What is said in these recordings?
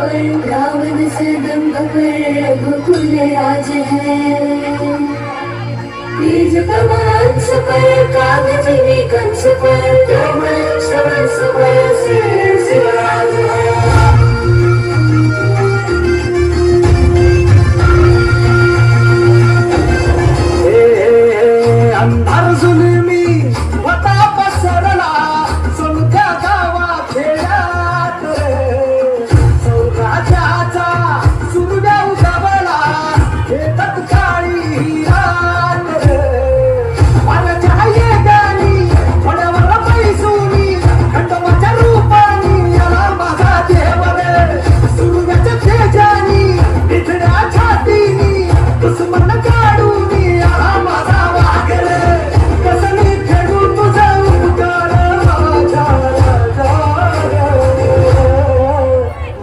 पर रावण से दंभ पर रघुकुल राज है। बीज कमंस पर कागज भी कंस पर कोमल सरस पर सिराज है। अंधार जुलमी होता पसरला सुनत्या गावा खेळात सौराजाचा सुरव्या उजावला हे तत्काळी रात माझ्या ये गाणी थोड्यावर पैसुनी खंडोबाच्या रूपानी आला माझा देव रे सुरव्याच्या तेजानी इथल्या छातीनी दुश्मन काढूनी आला माझा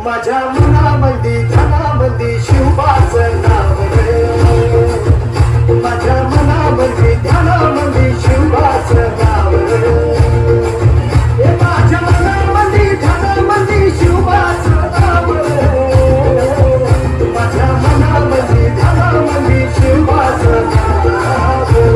माझ्या मनामंदी धनामंदी शिवबाचं नाव रे माझ्या मनामंदी धनामंदी शिवबाचं नाव रे माझ्या मनामंदी धनामंदी शिवबाचं नाव रे माझ्या मनामंदी धनामंदी शिवबाचं नाव रे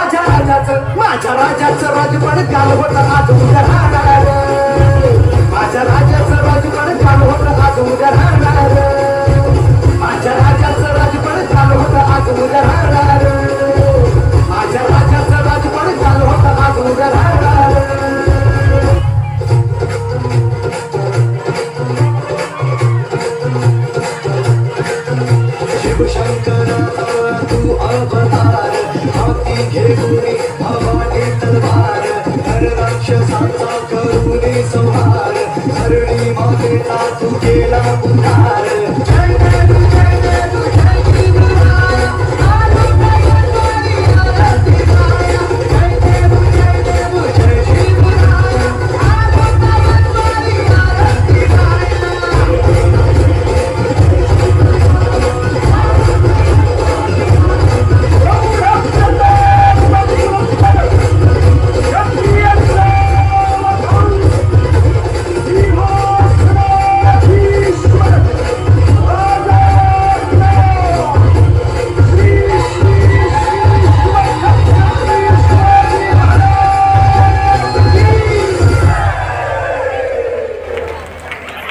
माझ्या राजाचं राजपण काल होतं आज उद्या राहणार माझ्या राजाचं राजपण काल होतं आज उद्या राहणार माझ्या राजाचं राजपण काल होतं आज उद्या राहणार माझ्या राजाचं राजपण काल होतं आज उद्या राहणार शिवशंकर तू अवतार हाती घेऊन भवानी तलवार हर राक्षसांचा करुणी संहार हरणी मातेचा तू केला उद्धार